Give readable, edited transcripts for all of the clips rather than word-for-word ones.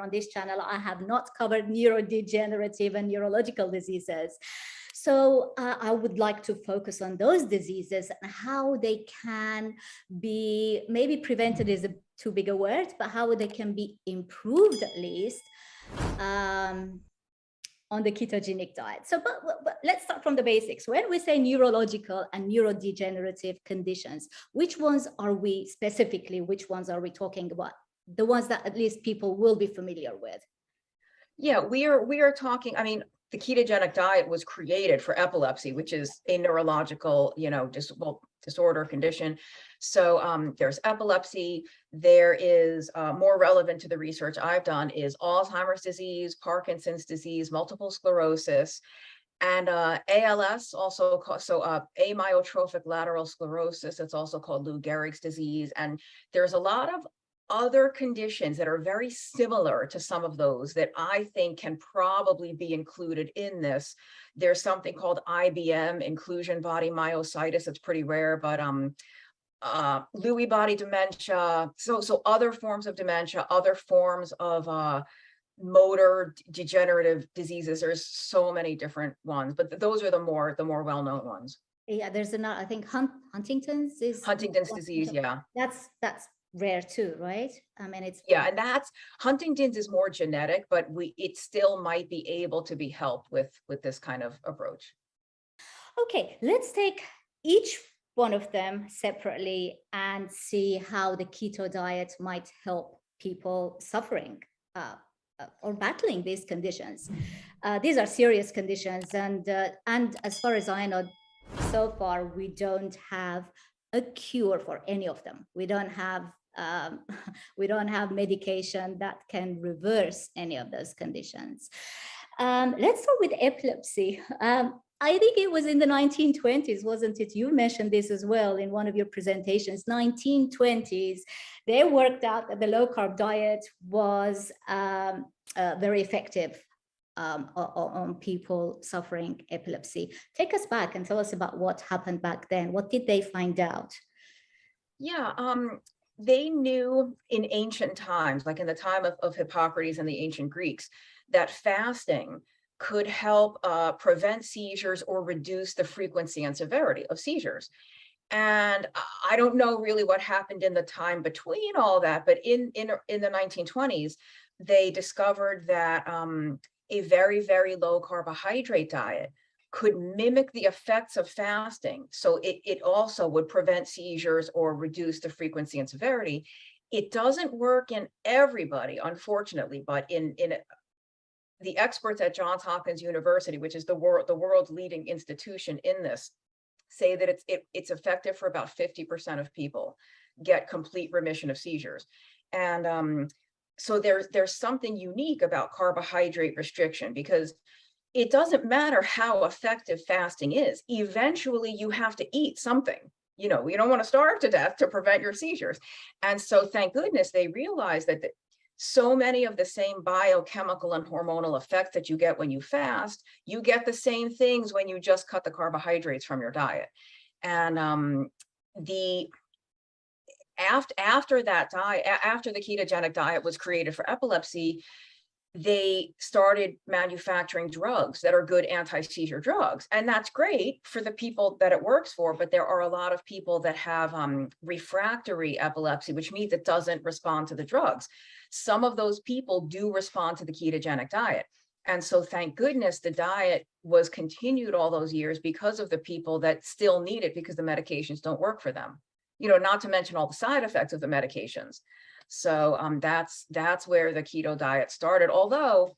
on this channel, I have not covered neurodegenerative and neurological diseases. So I would like to focus on those diseases and how they can be, maybe prevented is a too big a word, but how they can be improved at least on the ketogenic diet. So, but let's start from the basics. When we say neurological and neurodegenerative conditions, which ones are we specifically, which ones are we talking about? The ones that at least people will be familiar with. Yeah, we are talking, I mean, the ketogenic diet was created for epilepsy, which is a neurological, disorder condition. So there's epilepsy. There is more relevant to the research I've done is Alzheimer's disease, Parkinson's disease, multiple sclerosis, and ALS, also called, amyotrophic lateral sclerosis. It's also called Lou Gehrig's disease. And there's a lot of other conditions that are very similar to some of those that I think can probably be included in this. There's something called IBM, inclusion body myositis. It's pretty rare, but Lewy body dementia. So other forms of dementia, other forms of motor degenerative diseases. There's so many different ones, but those are the more well-known ones. Yeah, there's another, I think Huntington's disease. Yeah, that's rare too, right? I mean, it's and that's Huntington's is more genetic, but it still might be able to be helped with this kind of approach. Okay, let's take each one of them separately and see how the keto diet might help people suffering or battling these conditions. These are serious conditions, and as far as I know, so far we don't have a cure for any of them. We don't have medication that can reverse any of those conditions. Let's start with epilepsy. I think it was in the 1920s, wasn't it? You mentioned this as well in one of your presentations. 1920s, they worked out that the low-carb diet was very effective on people suffering epilepsy. Take us back and tell us about what happened back then. What did they find out? Yeah, they knew in ancient times, like in the time of Hippocrates and the ancient Greeks, that fasting could help prevent seizures or reduce the frequency and severity of seizures. And I don't know really what happened in the time between all that, but in the 1920s, they discovered that a very, very low carbohydrate diet could mimic the effects of fasting. So it also would prevent seizures or reduce the frequency and severity. It doesn't work in everybody, unfortunately, but in the experts at Johns Hopkins University, which is the world's leading institution in this, say that it's effective for about 50% of people get complete remission of seizures. And so there's something unique about carbohydrate restriction, because it doesn't matter how effective fasting is. Eventually, you have to eat something. You don't want to starve to death to prevent your seizures. And so thank goodness they realized that so many of the same biochemical and hormonal effects that you get when you fast, you get the same things when you just cut the carbohydrates from your diet. And after that diet, after the ketogenic diet was created for epilepsy, they started manufacturing drugs that are good anti-seizure drugs. And that's great for the people that it works for, but there are a lot of people that have refractory epilepsy, which means it doesn't respond to the drugs. Some of those people do respond to the ketogenic diet. And so thank goodness the diet was continued all those years because of the people that still need it, because the medications don't work for them, not to mention all the side effects of the medications. So that's where the keto diet started, although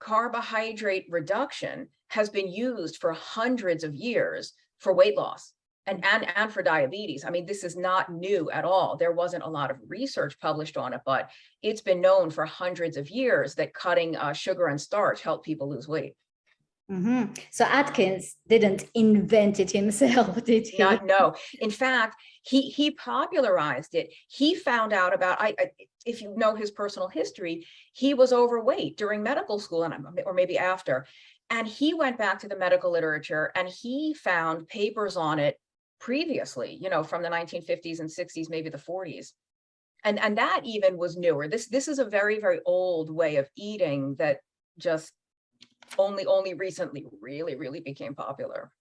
carbohydrate reduction has been used for hundreds of years for weight loss and for diabetes. I mean, this is not new at all. There wasn't a lot of research published on it, but it's been known for hundreds of years that cutting sugar and starch help people lose weight. Mm-hmm. So Atkins didn't invent it himself, did he? No. In fact, he popularized it. He found out about, if you know his personal history, he was overweight during medical school, or maybe after. And he went back to the medical literature and he found papers on it previously, from the 1950s and 60s, maybe the 40s. And that even was newer. This is a very, very old way of eating that just only recently really became popular.